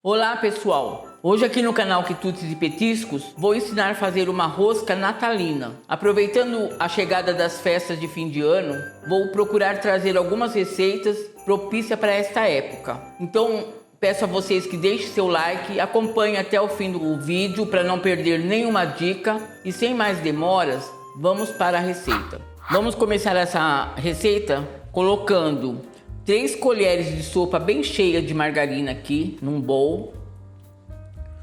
Olá pessoal, hoje aqui no canal Quitutes e Petiscos vou ensinar a fazer uma rosca natalina. Aproveitando a chegada das festas de fim de ano, vou procurar trazer algumas receitas propícias para esta época. Então peço a vocês que deixem seu like, acompanhem até o fim do vídeo para não perder nenhuma dica e sem mais demoras, vamos para a receita. Vamos começar essa receita colocando 3 colheres de sopa bem cheia de margarina aqui num bowl,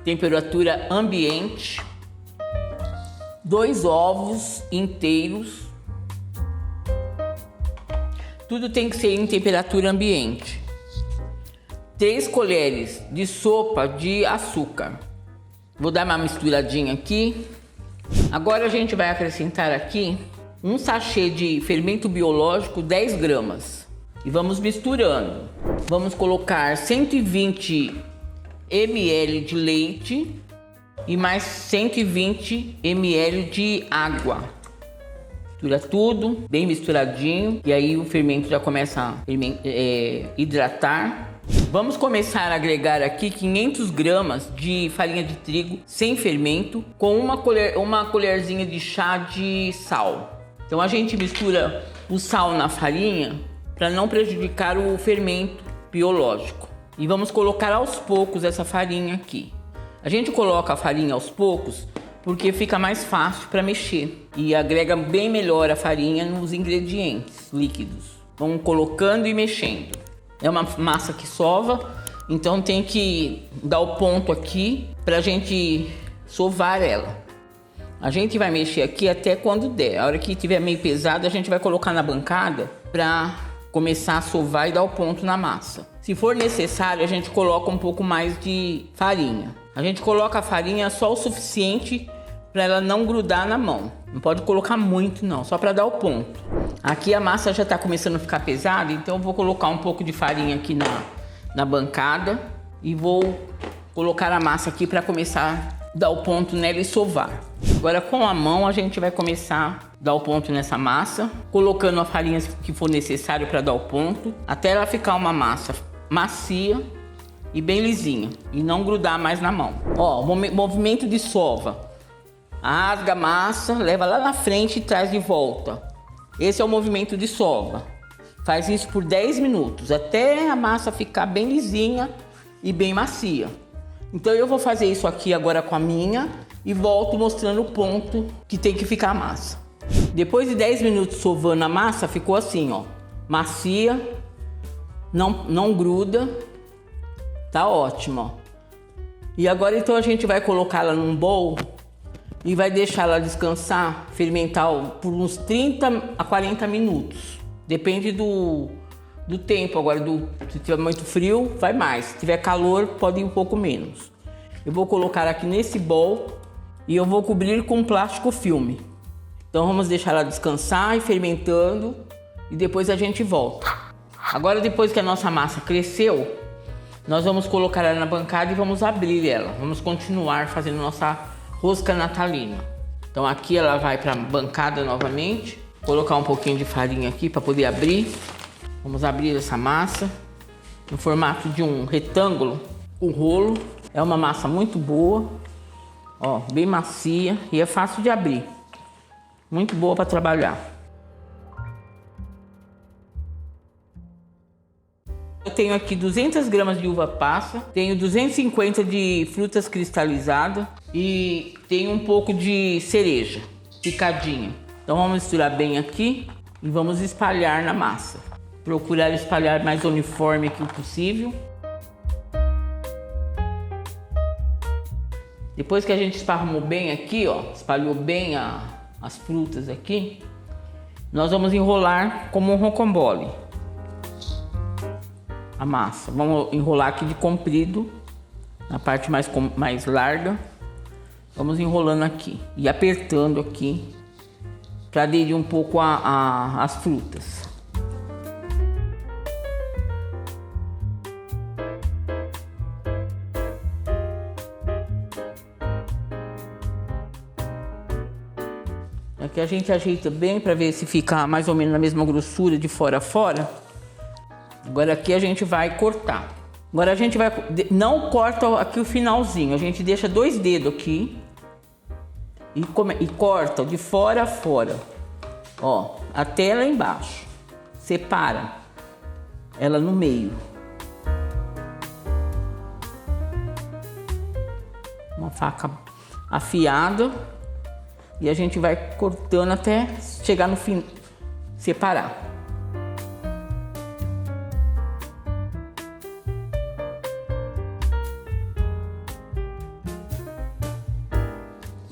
temperatura ambiente, 2 ovos inteiros, tudo tem que ser em temperatura ambiente, 3 colheres de sopa de açúcar. Vou dar uma misturadinha aqui. Agora a gente vai acrescentar aqui um sachê de fermento biológico, 10 gramas. E vamos misturando. Vamos colocar 120 ml de leite e mais 120 ml de água. Mistura tudo bem misturadinho e aí o fermento já começa a hidratar. Vamos começar a agregar aqui 500 gramas de farinha de trigo sem fermento com uma colherzinha de chá de sal. Então a gente mistura o sal na farinha para não prejudicar o fermento biológico. E vamos colocar aos poucos essa farinha aqui. A gente coloca a farinha aos poucos porque fica mais fácil para mexer e agrega bem melhor a farinha nos ingredientes líquidos. Vamos colocando e mexendo. É uma massa que sova, então tem que dar o ponto aqui para a gente sovar ela. A gente vai mexer aqui até quando der. A hora que tiver meio pesado, a gente vai colocar na bancada para começar a sovar e dar o ponto na massa. Se for necessário, a gente coloca um pouco mais de farinha. A gente coloca a farinha só o suficiente para ela não grudar na mão. Não pode colocar muito não, só para dar o ponto. Aqui a massa já está começando a ficar pesada, então eu vou colocar um pouco de farinha aqui na bancada e vou colocar a massa aqui para começar a dar o ponto nela e sovar. Agora com a mão a gente vai começar a dar o ponto nessa massa, colocando a farinha que for necessário para dar o ponto, até ela ficar uma massa macia e bem lisinha e não grudar mais na mão. Ó, movimento de sova. Rasga a massa, leva lá na frente e traz de volta. Esse é o movimento de sova. Faz isso por 10 minutos, até a massa ficar bem lisinha e bem macia. Então eu vou fazer isso aqui agora com a minha e volto mostrando o ponto que tem que ficar a massa. Depois de 10 minutos sovando a massa, ficou assim, ó, macia, não gruda, tá ótimo, ó. E agora então a gente vai colocá-la num bowl e vai deixar ela descansar, fermentar por uns 30 a 40 minutos. Depende do tempo. Agora, se tiver muito frio, vai mais. Se tiver calor, pode ir um pouco menos. Eu vou colocar aqui nesse bowl e eu vou cobrir com plástico filme. Então vamos deixar ela descansar e fermentando e depois a gente volta. Agora, depois que a nossa massa cresceu, nós vamos colocar ela na bancada e vamos abrir ela. Vamos continuar fazendo nossa rosca natalina. Então aqui ela vai para a bancada novamente. Vou colocar um pouquinho de farinha aqui para poder abrir. Vamos abrir essa massa no formato de um retângulo, um rolo. É uma massa muito boa, ó, bem macia e é fácil de abrir. Muito boa para trabalhar. Eu tenho aqui 200 gramas de uva passa, tenho 250 de frutas cristalizadas e tenho um pouco de cereja picadinha. Então vamos misturar bem aqui e vamos espalhar na massa. Procurar espalhar mais uniforme que o possível. Depois que a gente esparramou bem aqui, ó, espalhou bem as frutas aqui, nós vamos enrolar como um rocambole a massa. Vamos enrolar aqui de comprido, na parte mais larga. Vamos enrolando aqui e apertando aqui para aderir um pouco as frutas. Aqui a gente ajeita bem para ver se fica mais ou menos na mesma grossura de fora a fora. Agora aqui a gente vai cortar. Agora a gente vai, não corta aqui o finalzinho, a gente deixa 2 dedos aqui e corta de fora a fora, ó, até lá embaixo. Separa ela no meio. Uma faca afiada e a gente vai cortando até chegar no fim, separar.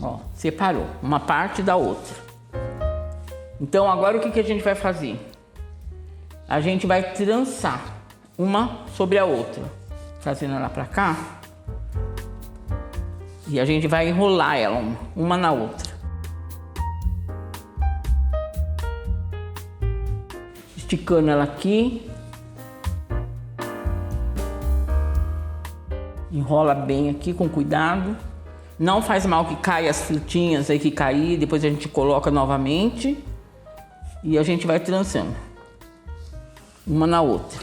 Ó, separou uma parte da outra. Então agora o que a gente vai fazer? A gente vai trançar uma sobre a outra, fazendo ela pra cá. E a gente vai enrolar ela uma na outra. Esticando ela aqui. Enrola bem aqui com cuidado. Não faz mal que caia as frutinhas aí que cair, depois a gente coloca novamente. E a gente vai trançando uma na outra.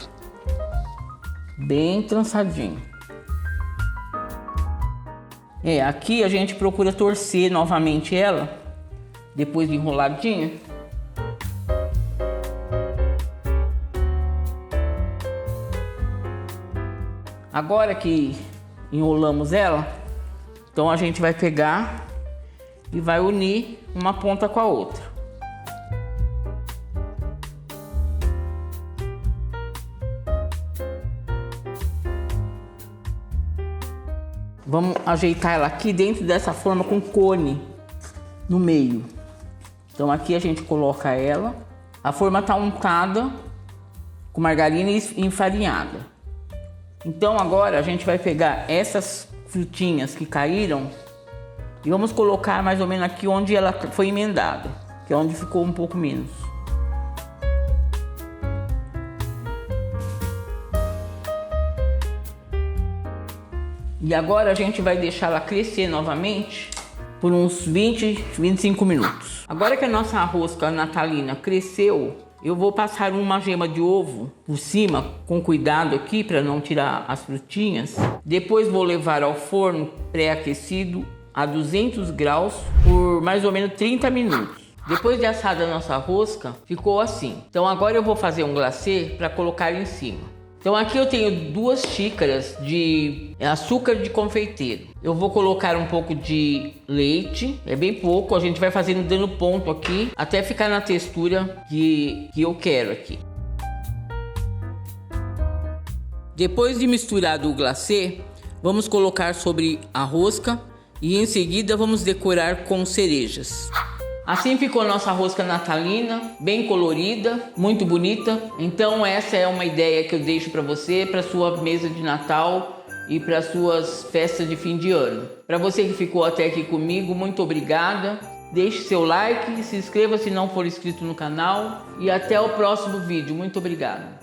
Bem trançadinho. Aqui a gente procura torcer novamente ela, depois de enroladinha. Agora que enrolamos ela, então a gente vai pegar e vai unir uma ponta com a outra. Vamos ajeitar ela aqui dentro dessa forma com cone no meio. Então aqui a gente coloca ela. A forma tá untada com margarina e enfarinhada. Então agora a gente vai pegar essas frutinhas que caíram e vamos colocar mais ou menos aqui onde ela foi emendada, que é onde ficou um pouco menos. E agora a gente vai deixar ela crescer novamente por uns 20, 25 minutos. Agora que a nossa rosca natalina cresceu, eu vou passar uma gema de ovo por cima, com cuidado aqui para não tirar as frutinhas. Depois vou levar ao forno pré-aquecido a 200 graus por mais ou menos 30 minutos. Depois de assada a nossa rosca, ficou assim. Então agora eu vou fazer um glacê para colocar em cima. Então aqui eu tenho 2 xícaras de açúcar de confeiteiro. Eu vou colocar um pouco de leite, é bem pouco, a gente vai fazendo dando ponto aqui, até ficar na textura que eu quero aqui. Depois de misturado o glacê, vamos colocar sobre a rosca e em seguida vamos decorar com cerejas. Assim ficou nossa rosca natalina, bem colorida, muito bonita. Então essa é uma ideia que eu deixo para você, para sua mesa de Natal e para suas festas de fim de ano. Para você que ficou até aqui comigo, muito obrigada. Deixe seu like, se inscreva se não for inscrito no canal e até o próximo vídeo. Muito obrigada.